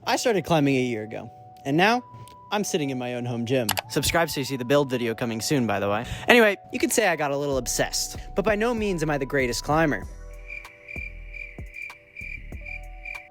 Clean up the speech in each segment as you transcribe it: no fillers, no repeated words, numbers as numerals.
I started climbing a year ago, and now I'm sitting in my own home gym. Subscribe so you see the build video coming soon, by the way. Anyway, you could say I got a little obsessed, but by no means am I the greatest climber.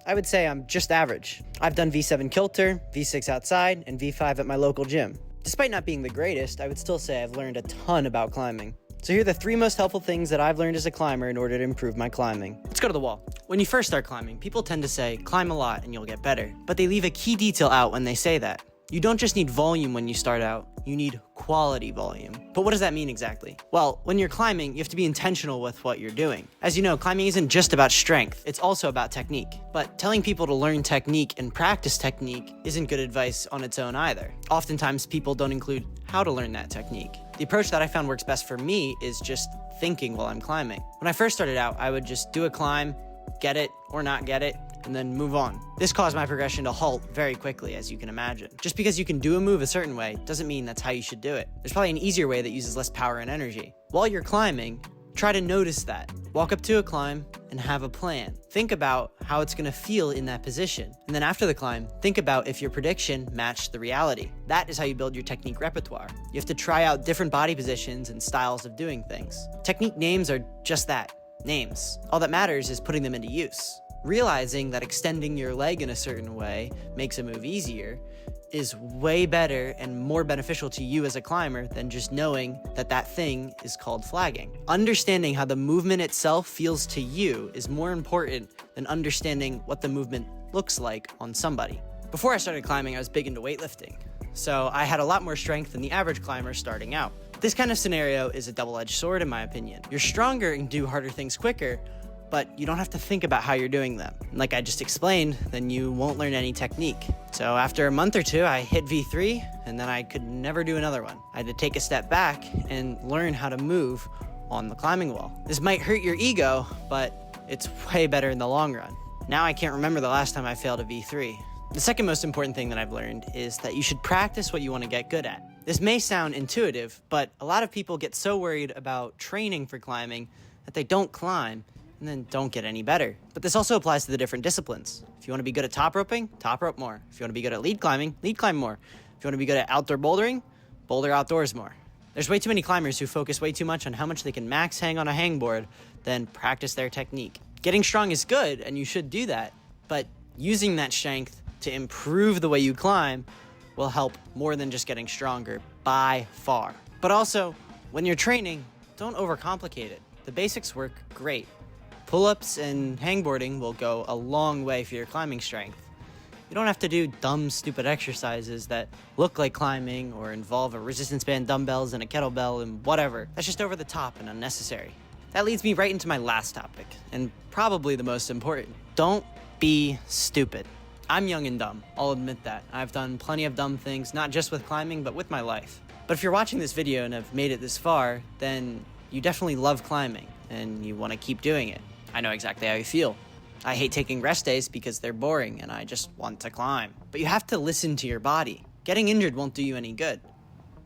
I would say I'm just average. I've done V7 kilter, V6 outside, and V5 at my local gym. Despite not being the greatest, I would still say I've learned a ton about climbing. So here are the 3 most helpful things that I've learned as a climber in order to improve my climbing. Let's go to the wall. When you first start climbing, people tend to say, climb a lot and you'll get better. But they leave a key detail out when they say that. You don't just need volume when you start out, you need quality volume. But what does that mean exactly? Well, when you're climbing, you have to be intentional with what you're doing. As you know, climbing isn't just about strength, it's also about technique. But telling people to learn technique and practice technique isn't good advice on its own either. Oftentimes, people don't include how to learn that technique. The approach that I found works best for me is just thinking while I'm climbing. When I first started out, I would just do a climb, get it or not get it, and then move on. This caused my progression to halt very quickly, as you can imagine. Just because you can do a move a certain way doesn't mean that's how you should do it. There's probably an easier way that uses less power and energy. While you're climbing, try to notice that. Walk up to a climb and have a plan. Think about how it's gonna feel in that position. And then after the climb, think about if your prediction matched the reality. That is how you build your technique repertoire. You have to try out different body positions and styles of doing things. Technique names are just that, names. All that matters is putting them into use. Realizing that extending your leg in a certain way makes a move easier is way better and more beneficial to you as a climber than just knowing that that thing is called flagging. Understanding how the movement itself feels to you is more important than understanding what the movement looks like on somebody. Before I started climbing, I was big into weightlifting, so I had a lot more strength than the average climber starting out. This kind of scenario is a double-edged sword in my opinion. You're stronger and do harder things quicker, but you don't have to think about how you're doing them. Like I just explained, then you won't learn any technique. So after a month or 2, I hit V3, and then I could never do another one. I had to take a step back and learn how to move on the climbing wall. This might hurt your ego, but it's way better in the long run. Now I can't remember the last time I failed a V3. The second most important thing that I've learned is that you should practice what you want to get good at. This may sound intuitive, but a lot of people get so worried about training for climbing that they don't climb and then don't get any better. But this also applies to the different disciplines. If you want to be good at top roping, top rope more. If you want to be good at lead climb more. If you want to be good at outdoor bouldering, boulder outdoors more. There's way too many climbers who focus way too much on how much they can max hang on a hangboard than practice their technique. Getting strong is good, and you should do that, but using that strength to improve the way you climb will help more than just getting stronger by far. But also, when you're training, don't overcomplicate it. The basics work great. Pull-ups and hangboarding will go a long way for your climbing strength. You don't have to do dumb, stupid exercises that look like climbing or involve a resistance band, dumbbells, and a kettlebell and whatever. That's just over the top and unnecessary. That leads me right into my last topic, and probably the most important. Don't be stupid. I'm young and dumb, I'll admit that. I've done plenty of dumb things, not just with climbing, but with my life. But if you're watching this video and have made it this far, then you definitely love climbing, and you want to keep doing it. I know exactly how you feel. I hate taking rest days because they're boring and I just want to climb. But you have to listen to your body. Getting injured won't do you any good.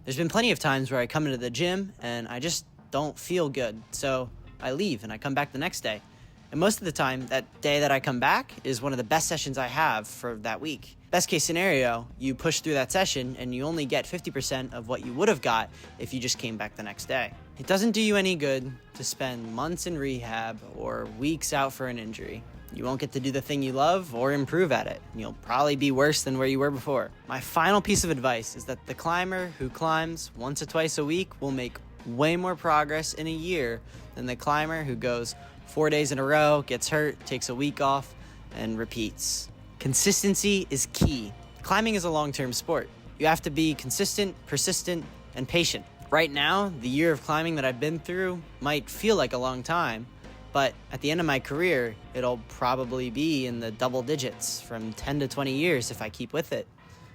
There's been plenty of times where I come into the gym and I just don't feel good. So I leave and I come back the next day. And most of the time, that day that I come back is one of the best sessions I have for that week. Best case scenario, you push through that session and you only get 50% of what you would have got if you just came back the next day. It doesn't do you any good to spend months in rehab or weeks out for an injury. You won't get to do the thing you love or improve at it. You'll probably be worse than where you were before. My final piece of advice is that the climber who climbs once or twice a week will make way more progress in a year than the climber who goes 4 days in a row, gets hurt, takes a week off, and repeats. Consistency is key. Climbing is a long-term sport. You have to be consistent, persistent, and patient. Right now, the year of climbing that I've been through might feel like a long time, but at the end of my career, it'll probably be in the double digits from 10 to 20 years if I keep with it.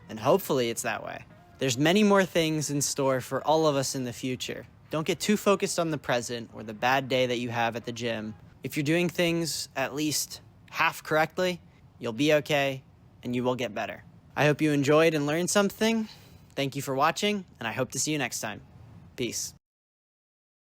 And hopefully it's that way. There's many more things in store for all of us in the future. Don't get too focused on the present or the bad day that you have at the gym. If you're doing things at least half correctly, you'll be okay and you will get better. I hope you enjoyed and learned something. Thank you for watching, and I hope to see you next time. Peace.